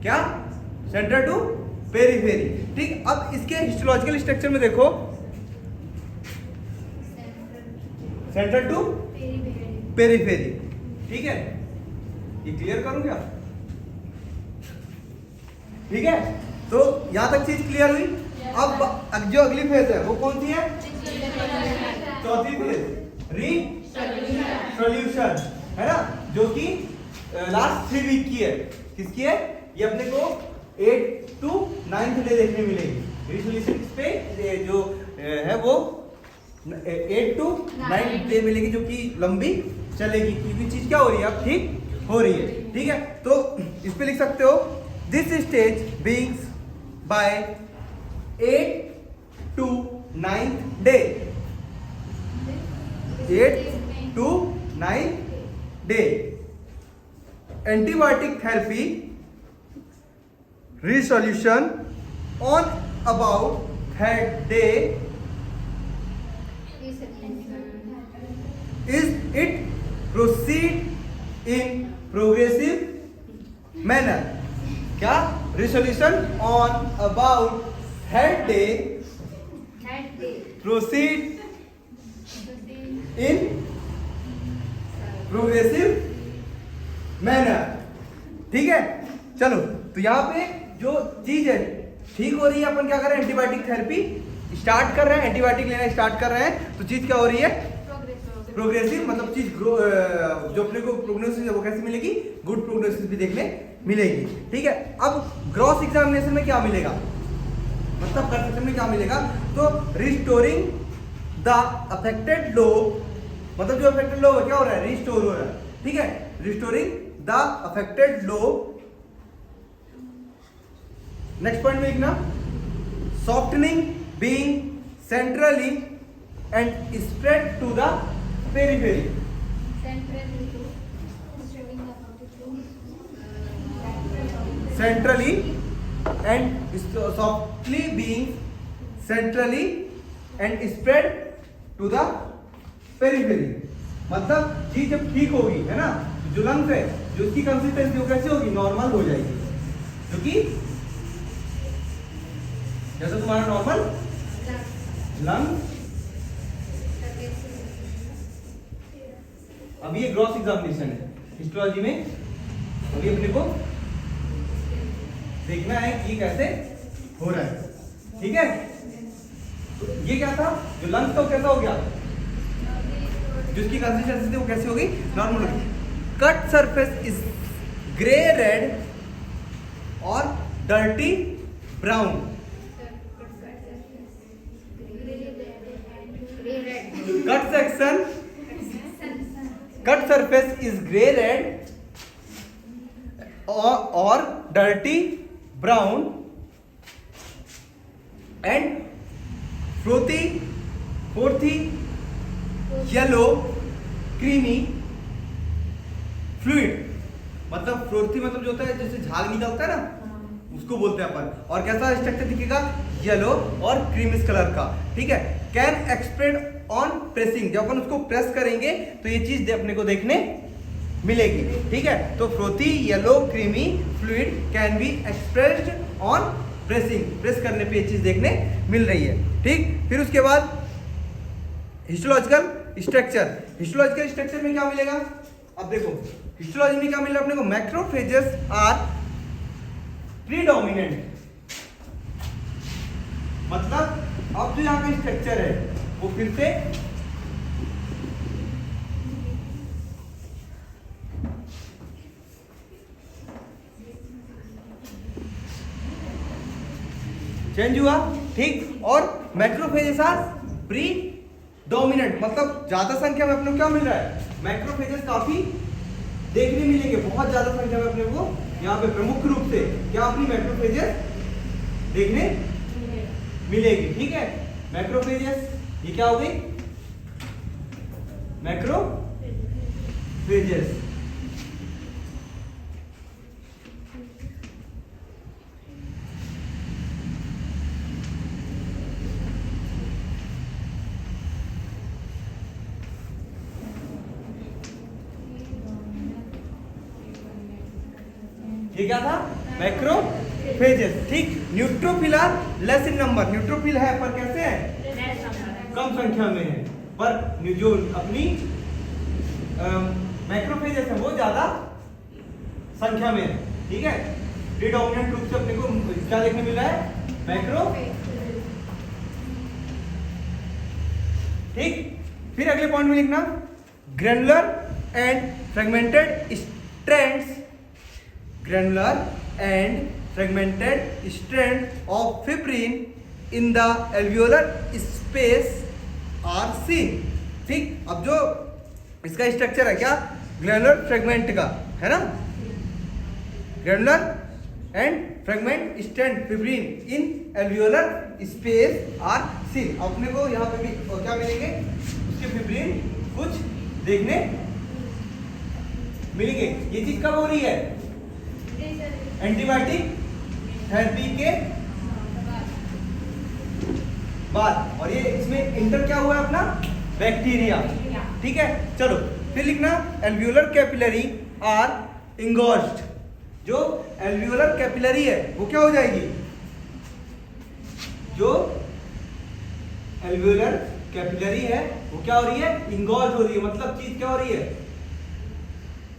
क्या, सेंटर टू पेरिफेरी। ठीक, अब इसके हिस्टोलॉजिकल स्ट्रक्चर में देखो, सेंटर टू पेरिफेरी। ठीक है, ये क्लियर करूं क्या, ठीक है। तो यहां तक चीज क्लियर हुई। अब जो अगली फेज है वो कौन सी है, चौथी फेज, री सॉल्यूशन, है ना, जो कि लास्ट 3 वीक की है। किसकी है, ये अपने को 8 to 9th डे देखने मिलेगी। रिसोल्यूशन पे जो है वो 8 to 9th डे मिलेगी, जो कि लंबी चलेगी, क्योंकि चीज क्या हो रही है, अब ठीक हो रही है। ठीक है, तो इस पे लिख सकते हो, this stage begins by 8 to 9th day, 8 to 9th day. Antibiotic therapy resolution on about that day is it proceed in progressive manner, क्या, resolution on about that day proceed in progressive manner। ठीक है, चलो, तो यहाँ पे जो चीज है ठीक हो रही है, अपन क्या कर रहे हैं, एंटीबायोटिक थेरेपी स्टार्ट कर रहे हैं, एंटीबायोटिक लेना स्टार्ट कर रहे हैं। तो चीज क्या हो रही है, प्रोग्रेसिव, मतलब चीज जो अपने को प्रोग्नोसिस है वो कैसी मिलेगी, गुड प्रोग्नोसिस भी देखने मिलेगी। ठीक है, अब ग्रॉस एग्जामिनेशन में क्या मिलेगा, मतलब परसेप्शन में क्या मिलेगा, तो रिस्टोरिंग द अफेक्टेड लोब, मतलब जो अफेक्टेड लोब है क्या हो रहा है, रिस्टोर हो रहा है। ठीक है, restoring the affected lobe. Next point में लिखना, softening begins centrally and spread to the periphery. Centrally and softly begins centrally and spread to the periphery, मतलब चीज जब ठीक होगी, है ना, जो लंग्स है, जो उसकी कंसिस्टेंसी वो कैसी होगी, नॉर्मल हो जाएगी, जो कि जैसे तुम्हारा नॉर्मल लंग। अभी ये ग्रॉस एग्जामिनेशन है हिस्टोलॉजी में, अभी अपने को देखना है कि कैसे हो रहा है। ठीक है, तो ये क्या था, जो लंग्स था वो कैसा हो गया, जिसकी कंसिस्टेंसी थी वो कैसी होगी, नॉर्मल होगी। Cut surface is grey red और dirty brown. Cut surface is grey red और dirty brown and frothy, frothy yellow creamy fluid. मतलब फ्रोथी मतलब जो होता है जैसे झाग निकलता है ना, उसको बोलते हैं अपन। और कैसा स्ट्रक्चर दिखेगा, येलो और क्रीमिश कलर का, ठीक है। कैन एक्सप्रेड ऑन प्रेसिंग, जब अपन उसको प्रेस करेंगे तो ये चीज अपने को देखने मिलेगी, ठीक है। तो frothy yellow creamy fluid can be expressed on pressing, press करने पे ये चीज देखने मिल रही है, ठीक। फिर उसके बाद हिस्टोलॉजिकल स्ट्रक्चर, हिस्टोलॉजिकल स्ट्रक्चर में क्या मिलेगा, अब देखो हिस्टोलॉजी में क्या मिल रहा है अपने को, मैक्रोफेजेस आर प्रीडोमिनेंट। मतलब अब जो यहाँ का स्ट्रक्चर है वो फिर से चेंज हुआ, ठीक। और मैक्रोफेजेस आर प्रीडोमिनेंट, मतलब ज्यादा संख्या में अपने को क्या मिल रहा है, मैक्रोफेजेस काफी देखने मिलेंगे, बहुत ज्यादा संख्या में अपने को यहाँ पे प्रमुख रूप से क्या अपनी मैक्रोफेजेस देखने मिलेगी, ठीक है। मैक्रोफेजेस ये क्या हो गई, मैक्रोफेजेस। ये क्या था, मैक्रोफेजेस, ठीक। Neutrophil are less in number, neutrophil है पर कैसे है, कम संख्या में है, पर जो अपनी मैक्रोफेजेस है वो ज्यादा संख्या में है, ठीक है। प्रीडोमिनेंट रूप से अपने को क्या देखने मिल रहा है, मैक्रो, ठीक। फिर अगले पॉइंट में लिखना granular and fragmented strands, granular and fragmented strand of fibrin in the alveolar space are seen, ठीक। अब जो इसका स्ट्रक्चर है क्या, ग्रेनुलर फ्रेगमेंट का है ना, granular and fragment strand fibrin in alveolar space are seen. अपने को यहाँ पे भी क्या मिलेंगे, उसके फिब्रिन कुछ देखने मिलेंगे। ये चीज कब हो रही है, एंटीबायोटिक थेरेपी के बाद, और ये इसमें इंटर क्या हुआ है अपना, बैक्टीरिया, ठीक है। चलो फिर लिखना एल्वियोलर कैपिलरी आर इंगोज्ड, जो एल्वियोलर कैपिलरी है वो क्या हो जाएगी, जो एल्वियोलर कैपिलरी है वो क्या हो रही है, इंगोज हो रही है। मतलब चीज क्या हो रही है,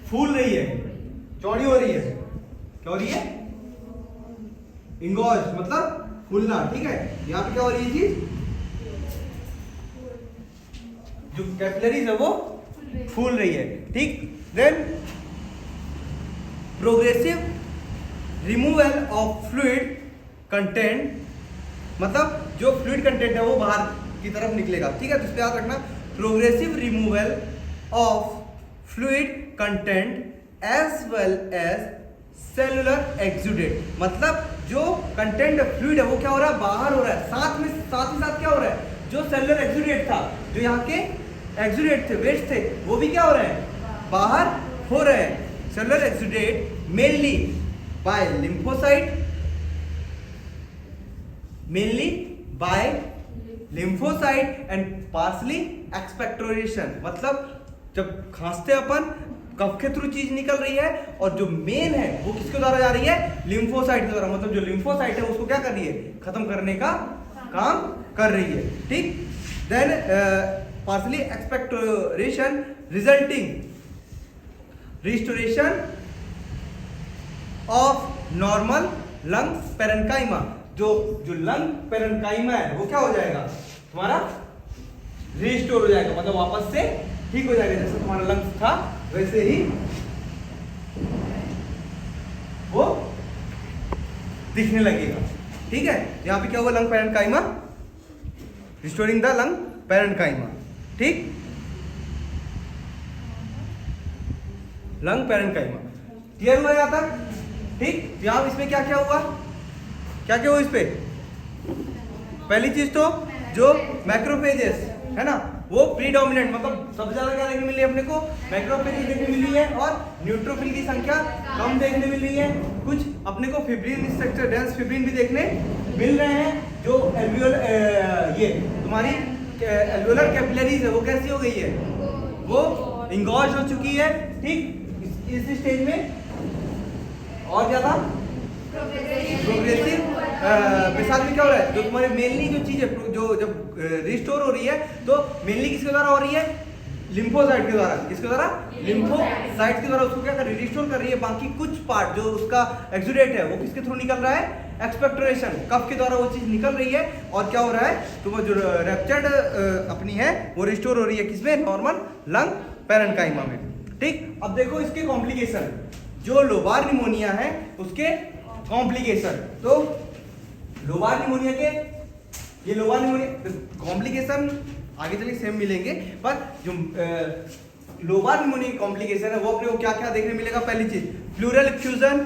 फूल रही है, चौड़ी हो रही है, क्या हो रही है, इंगोज मतलब फूलना, ठीक है। यहाँ पे क्या हो रही है चीज, जो कैपिलरीज है वो फूल रही है, ठीक। Then progressive removal of fluid content, मतलब जो फ्लूइड कंटेंट है वो बाहर की तरफ निकलेगा, ठीक है। तो इस पे याद रखना progressive removal of fluid content as well as cellular exudate, मतलब जो कंटेंट फ्लूइड है वो क्या हो रहा है, बाहर हो रहा है, साथ ही साथ क्या हो रहा है, जो सेलुलर एक्सुडेट था, जो यहाँ के एक्सुडेट थे, वेस्ट थे, वो भी क्या हो रहे हैं, बाहर हो रहे हैं। Cellular exudate mainly by lymphocyte, mainly by lymphocyte and partly expectoration, मतलब जब खांसते अपन कफ के थ्रू चीज निकल रही है, और जो मेन है वो किसके द्वारा जा रही है, लिम्फोसाइट के द्वारा। मतलब जो लिम्फोसाइट है उसको क्या कर रही है, खत्म करने का काम कर रही है, ठीक। Then partly expectoration resulting restoration of normal lung parenchyma, जो लंग पेरेन्काइमा है वो क्या हो जाएगा, तुम्हारा रिस्टोर हो जाएगा, मतलब वापस से ठीक हो जाएगा। जैसे तुम्हारा लंग्स था वैसे ही वो दिखने लगेगा, ठीक है। यहाँ पे क्या हुआ, lung parenchyma, restoring the lung parenchyma, ठीक। लंग पेरेन्काइमा क्लियर हुआ यहाँ तक, ठीक। यहाँ इसमें क्या क्या हुआ, क्या क्या हुआ इस पे, पहली चीज तो जो मैक्रोफेजेस है ना वो प्रीडोमिनेंट, मतलब सबसे ज्यादा क्या देखने मिली है अपने को, मैक्रोफेजेस देखने मिली है, और न्यूट्रोफिल की संख्या कम देखने मिल रही है। कुछ अपने को फिब्रिन स्ट्रक्चर, डेंस फिब्रिन भी देखने मिल रहे हैं। जो ये तुम्हारी एल्वियोलर कैपिलरीज है वो कैसी हो गई है, वो इंगॉज हो चुकी है। ठीक, इस स्टेज में और ज्यादा प्रोग्रेसिव मिसाल में क्या हो रहा है, जो तुम्हारे मेनली जो चीज है जो जब रिस्टोर हो रही है तो मेनली किसके द्वारा हो रही है, लिम्फोसाइट के द्वारा। किसके द्वारा, लिम्फोसाइट के द्वारा उसको क्या कर रही है, रिस्टोर कर रही है। बाकी कुछ पार्ट जो उसका एक्सुडेट है वो किसके थ्रू निकल रहा है, एक्सपेक्टोरेशन, कफ के द्वारा वो चीज निकल रही है। और क्या हो रहा है, तो वो जो रैप्चर्ड अपनी है वो रिस्टोर हो रही है किसमें, नॉर्मल लंग पैरेन्काइमा में। ठीक, अब देखो इसके कॉम्प्लिकेशन, जो लोबार निमोनिया है उसके कॉम्प्लिकेशन। तो लोबार निमोनिया के, ये लोबार निमोनिया कॉम्प्लिकेशन आगे चले सेम मिलेंगे, पर जो लोबार निमोनिया कॉम्प्लिकेशन है वो अपने को क्या क्या देखने मिलेगा। पहली चीज प्लूरल इफ्यूजन,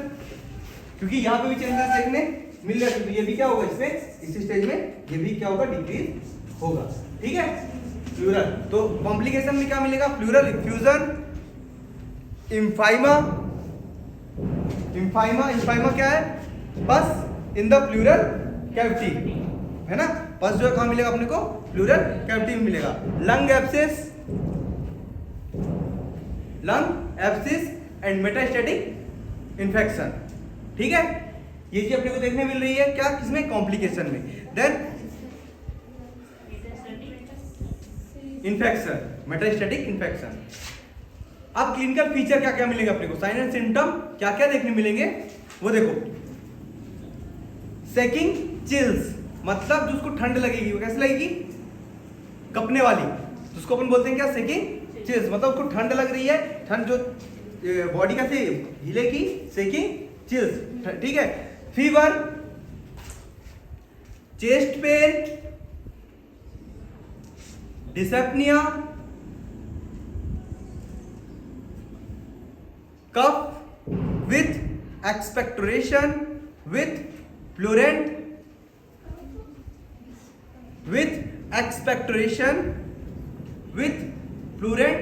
क्योंकि यहाँ पे भी चेंजेस देखने मिल रहे हैं, तो ये भी क्या होगा इसमें, इस स्टेज में ये भी क्या होगा, डिक्रीज होगा। ठीक है, प्लूरल, तो कॉम्प्लिकेशन में क्या मिलेगा, प्लूरल इफ्यूजन, इम्फाइमा। इम्फाइमा क्या है, पस इन द प्लूरल कैविटी, है ना, पस जो है कहाँ मिलेगा अपने को, प्लूरल कैविटी में मिलेगा। Lung abscess and metastatic infection. ठीक है, ये चीज अपने को देखने मिल रही है क्या, किसमें, कॉम्प्लिकेशन में। Then infection, metastatic infection. अब क्लिनिकल फीचर क्या क्या मिलेगा अपने को, साइन एंड सिम्टम क्या क्या देखने मिलेंगे वो देखो। सेकिंग चिल्स, मतलब जिसको ठंड लगेगी वो कैसे लगेगी, कपने वाली, जिसको अपन बोलते हैं क्या, सेकिंग चिल्स, मतलब उसको ठंड लग रही है, ठंड जो बॉडी का से हिलेगी, सेकिंग चिल्स। ठीक है, fever, chest pain, dyspnoea, cough with expectoration with purulent, with expectoration with purulent,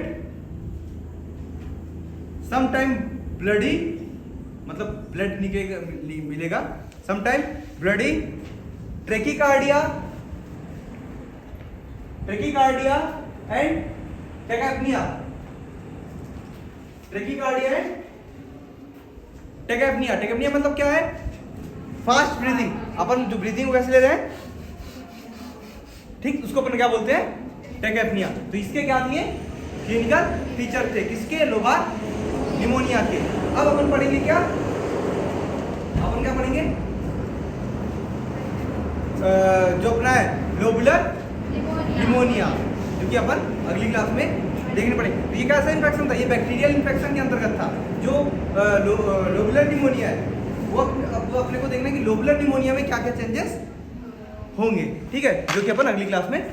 sometime bloody, मतलब ब्लड निकलेगा मिलेगा, sometime bloody, tachycardia and tachypnoea. Tachycardia and tachypnoea मतलब क्या है, फास्ट ब्रीदिंग, अपन जो ब्रीदिंग वैसे ले रहे हैं, ठीक, उसको अपन क्या बोलते हैं, टेकाप्निया। तो इसके क्या दिए क्लिनिकल फीचर थे, किसके, लोबार निमोनिया के। अब अपन पढ़ेंगे क्या, अपन क्या पढ़ेंगे, जो अपना है लोबुलर निमोनिया, जो कि अपन अगली क्लास में देखने पड़ेंगे। तो ये कैसा इन्फेक्शन था, ये बैक्टीरियल इन्फेक्शन के अंतर्गत था। जो लोबुलर निमोनिया है वो अपने को देखना है कि लोबुलर निमोनिया में क्या क्या चेंजेस होंगे। ठीक है, जो कि अपन अगली क्लास में